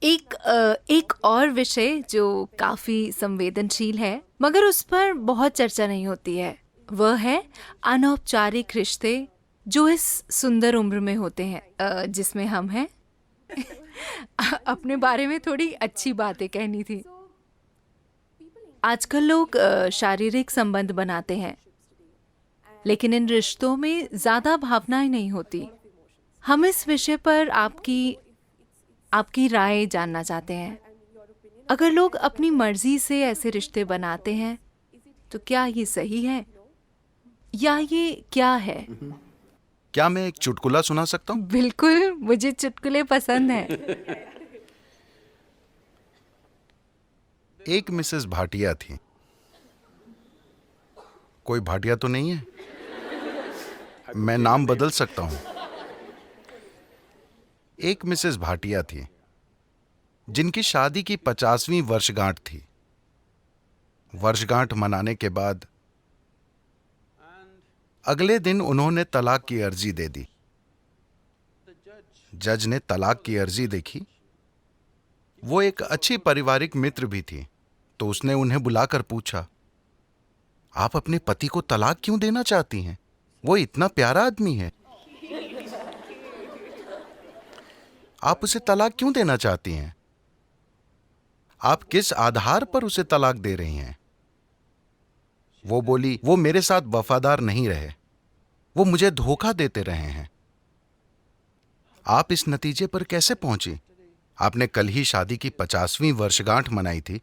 एक और विषय जो काफी संवेदनशील है मगर उस पर बहुत चर्चा नहीं होती है, वह है अनौपचारिक रिश्ते जो इस सुंदर उम्र में होते हैं, जिसमें हम हैं। अपने बारे में थोड़ी अच्छी बातें कहनी थी। आजकल लोग शारीरिक संबंध बनाते हैं, लेकिन इन रिश्तों में ज्यादा भावनाएं नहीं होती। हम इस विषय पर आपकी आपकी राय जानना चाहते हैं। अगर लोग अपनी मर्जी से ऐसे रिश्ते बनाते हैं, तो क्या ये सही है या ये क्या है? क्या मैं एक चुटकुला सुना सकता हूँ? बिल्कुल, मुझे चुटकुले पसंद हैं। एक मिसेस भाटिया थी। कोई भाटिया तो नहीं है? मैं नाम बदल सकता हूँ। एक मिसेस भाटिया थी जिनकी शादी की 50वीं वर्षगांठ थी। वर्षगांठ मनाने के बाद अगले दिन उन्होंने तलाक की अर्जी दे दी। जज ने तलाक की अर्जी देखी। वो एक अच्छी पारिवारिक मित्र भी थी, तो उसने उन्हें बुलाकर पूछा, आप अपने पति को तलाक क्यों देना चाहती हैं? वो इतना प्यारा आदमी है। आप उसे तलाक क्यों देना चाहती हैं? आप किस आधार पर उसे तलाक दे रही हैं? वो बोली, वो मेरे साथ वफादार नहीं रहे, वो मुझे धोखा देते रहे हैं। आप इस नतीजे पर कैसे पहुंची? आपने कल ही शादी की 50वीं वर्षगांठ मनाई थी।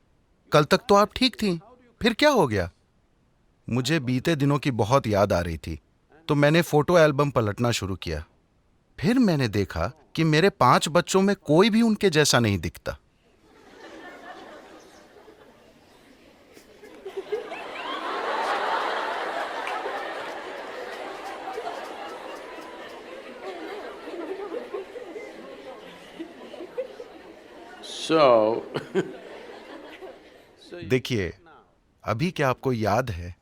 कल तक तो आप ठीक थी, फिर क्या हो गया? मुझे बीते दिनों की बहुत याद आ रही थी, तो मैंने फोटो एल्बम पलटना शुरू किया। फिर मैंने देखा कि मेरे 5 बच्चों में कोई भी उनके जैसा नहीं दिखता। So, देखिए, अभी क्या आपको याद है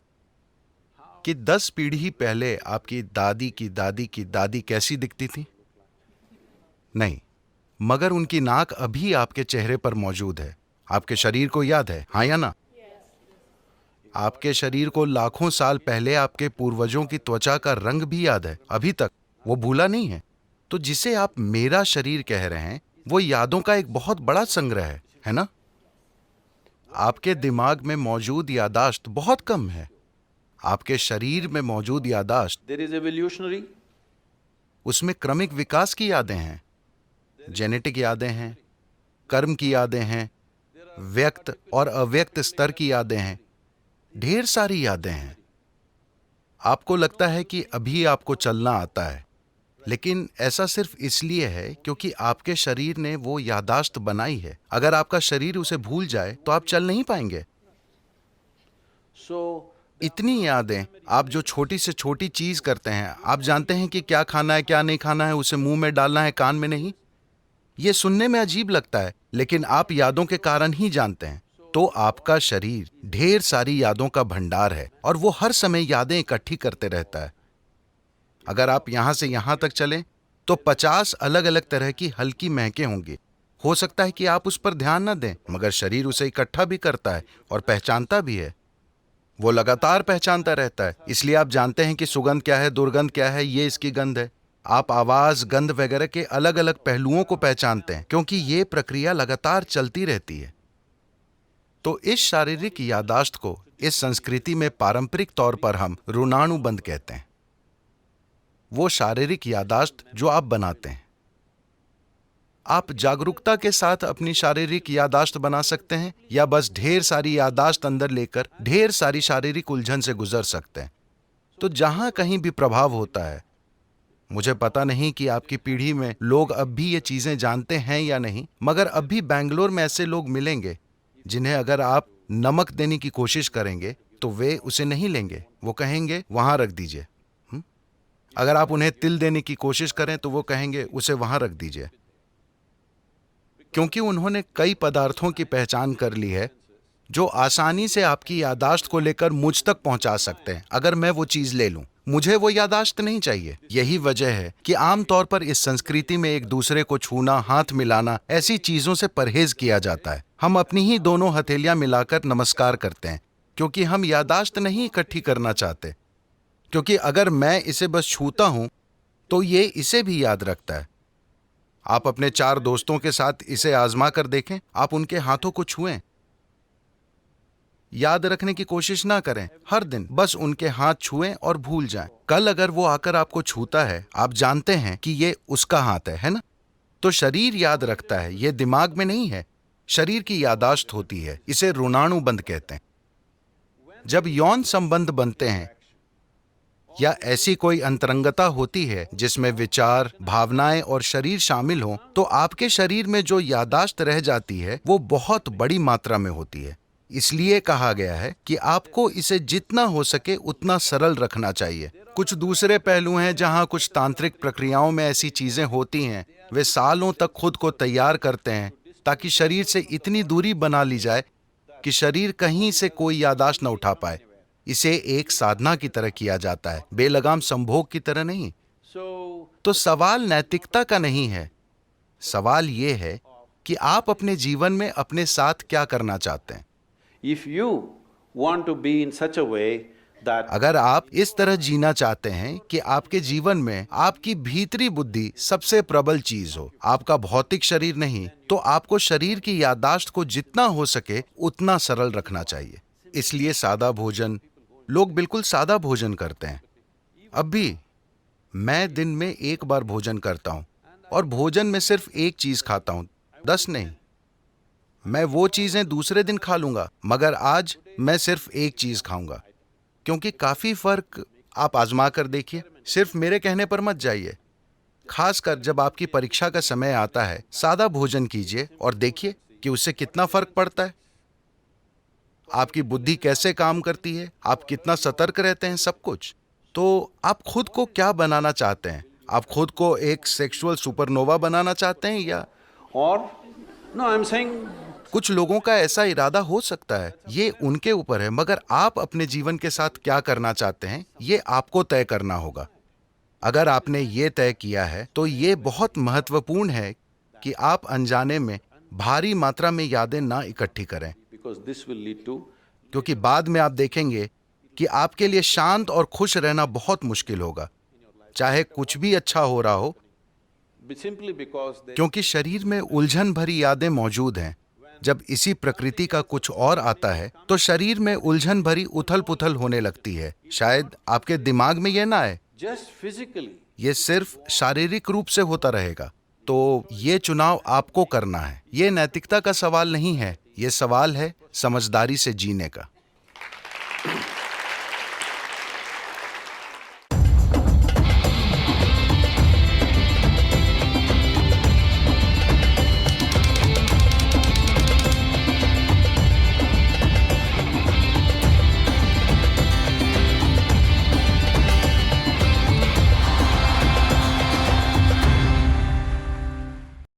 कि 10 पीढ़ी पहले आपकी दादी की दादी की दादी कैसी दिखती थी? नहीं, मगर उनकी नाक अभी आपके चेहरे पर मौजूद है। आपके शरीर को याद है, हाँ या ना? आपके शरीर को लाखों साल पहले आपके पूर्वजों की त्वचा का रंग भी याद है, अभी तक वो भूला नहीं है। तो जिसे आप मेरा शरीर कह रहे हैं, वो यादों का एक बहुत बड़ा संग्रह है ना? आपके दिमाग में मौजूद यादाश्त बहुत कम है। आपके शरीर में मौजूद यादाश्त, there is evolutionary, उसमें क्रमिक विकास की यादें हैं, जेनेटिक यादें हैं, कर्म की यादें हैं, व्यक्त और अव्यक्त स्तर की यादें हैं, ढेर सारी यादें हैं। आपको लगता है कि अभी आपको चलना आता है, लेकिन ऐसा सिर्फ इसलिए है क्योंकि आपके शरीर ने वो यादाश्त बनाई है। अगर आपका शरीर उसे भूल जाए तो आप चल नहीं पाएंगे। so इतनी यादें, आप जो छोटी से छोटी चीज करते हैं, आप जानते हैं कि क्या खाना है क्या नहीं खाना है, उसे मुंह में डालना है कान में नहीं। ये सुनने में अजीब लगता है, लेकिन आप यादों के कारण ही जानते हैं। तो आपका शरीर ढेर सारी यादों का भंडार है और वो हर समय यादें इकट्ठी करते रहता है। अगर आप यहां से यहां तक चलें तो 50 अलग अलग तरह की हल्की महकें होंगी। हो सकता है कि आप उस पर ध्यान न दें, मगर शरीर उसे इकट्ठा भी करता है और पहचानता भी है। वो लगातार पहचानता रहता है। इसलिए आप जानते हैं कि सुगंध क्या है, दुर्गंध क्या है, ये इसकी गंध है। आप आवाज, गंध वगैरह के अलग अलग पहलुओं को पहचानते हैं, क्योंकि ये प्रक्रिया लगातार चलती रहती है। तो इस शारीरिक यादाश्त को इस संस्कृति में पारंपरिक तौर पर हम ऋणानुबंध कहते हैं। वो शारीरिक यादाश्त जो आप बनाते हैं। आप जागरूकता के साथ अपनी शारीरिक यादाश्त बना सकते हैं, या बस ढेर सारी यादाश्त अंदर लेकर ढेर सारी शारीरिक उलझन से गुजर सकते हैं। तो जहां कहीं भी प्रभाव होता है, मुझे पता नहीं कि आपकी पीढ़ी में लोग अब भी ये चीजें जानते हैं या नहीं, मगर अब भी बैंगलोर में ऐसे लोग मिलेंगे जिन्हें अगर आप नमक देने की कोशिश करेंगे तो वे उसे नहीं लेंगे। वो कहेंगे वहां रख दीजिए। अगर आप उन्हें तिल देने की कोशिश करें तो वो कहेंगे उसे वहां रख दीजिए, क्योंकि उन्होंने कई पदार्थों की पहचान कर ली है जो आसानी से आपकी याददाश्त को लेकर मुझ तक पहुंचा सकते हैं। अगर मैं वो चीज ले लूं, मुझे वो याददाश्त नहीं चाहिए। यही वजह है कि आमतौर पर इस संस्कृति में एक दूसरे को छूना, हाथ मिलाना, ऐसी चीजों से परहेज किया जाता है। हम अपनी ही दोनों हथेलियां मिलाकर नमस्कार करते हैं, क्योंकि हम याददाश्त नहीं इकट्ठी करना चाहते। क्योंकि अगर मैं इसे बस छूता हूं तो ये इसे भी याद रखता है। आप अपने 4 दोस्तों के साथ इसे आजमा कर देखें। आप उनके हाथों को छुएं, याद रखने की कोशिश ना करें। हर दिन बस उनके हाथ छुएं और भूल जाएं। कल अगर वो आकर आपको छूता है, आप जानते हैं कि ये उसका हाथ है ना? तो शरीर याद रखता है, ये दिमाग में नहीं है। शरीर की याददाश्त होती है, इसे ऋणानुबंध कहते हैं। जब यौन संबंध बनते हैं या ऐसी कोई अंतरंगता होती है जिसमें विचार, भावनाएं और शरीर शामिल हों, तो आपके शरीर में जो याददाश्त रह जाती है वो बहुत बड़ी मात्रा में होती है। इसलिए कहा गया है कि आपको इसे जितना हो सके उतना सरल रखना चाहिए। कुछ दूसरे पहलू हैं जहां कुछ तांत्रिक प्रक्रियाओं में ऐसी चीजें होती हैं। वे सालों तक खुद को तैयार करते हैं ताकि शरीर से इतनी दूरी बना ली जाए कि शरीर कहीं से कोई याददाश्त न उठा पाए। इसे एक साधना की तरह किया जाता है, बेलगाम संभोग की तरह नहीं। तो सवाल नैतिकता का नहीं है। सवाल ये है कि आप अपने जीवन में अपने साथ क्या करना चाहते हैं। if you want to be in such a way that अगर आप इस तरह जीना चाहते हैं कि आपके जीवन में आपकी भीतरी बुद्धि सबसे प्रबल चीज हो, आपका भौतिक शरीर नहीं, तो आपको शरीर की याददाश्त को जितना हो सके उतना सरल रखना चाहिए। इसलिए सादा भोजन, लोग बिल्कुल सादा भोजन करते हैं। अब भी मैं दिन में 1 बार भोजन करता हूं और भोजन में सिर्फ 1 चीज खाता हूं, 10 नहीं। मैं वो चीजें दूसरे दिन खा लूंगा, मगर आज मैं सिर्फ 1 चीज खाऊंगा। क्योंकि काफी फर्क आप आजमा कर देखिए, सिर्फ मेरे कहने पर मत जाइए। खासकर जब आपकी परीक्षा का समय आता है, सादा भोजन कीजिए और देखिए कि उससे कितना फर्क पड़ता है। आपकी बुद्धि कैसे काम करती है, आप कितना सतर्क रहते हैं, सब कुछ। तो आप खुद को क्या बनाना चाहते हैं? आप खुद को एक सेक्सुअल सुपरनोवा बनाना चाहते हैं या or no I'm saying कुछ लोगों का ऐसा इरादा हो सकता है, ये उनके ऊपर है। मगर आप अपने जीवन के साथ क्या करना चाहते हैं, ये आपको तय करना होगा। अगर आपने ये तय किया है तो ये बहुत महत्वपूर्ण है कि आप अनजाने में भारी मात्रा में यादें ना इकट्ठी करें, because this will lead to क्योंकि बाद में आप देखेंगे कि आपके लिए शांत और खुश रहना बहुत मुश्किल होगा, चाहे कुछ भी अच्छा हो रहा हो, simply because they क्योंकि शरीर में उलझन भरी यादें मौजूद हैं। जब इसी प्रकृति का कुछ और आता है तो शरीर में उलझन भरी उथल पुथल होने लगती है। शायद आपके दिमाग में यह ना आए, just physically ये सिर्फ शारीरिक रूप से होता रहेगा। तो ये चुनाव आपको करना है। ये नैतिकता का सवाल नहीं है, ये सवाल है समझदारी से जीने का।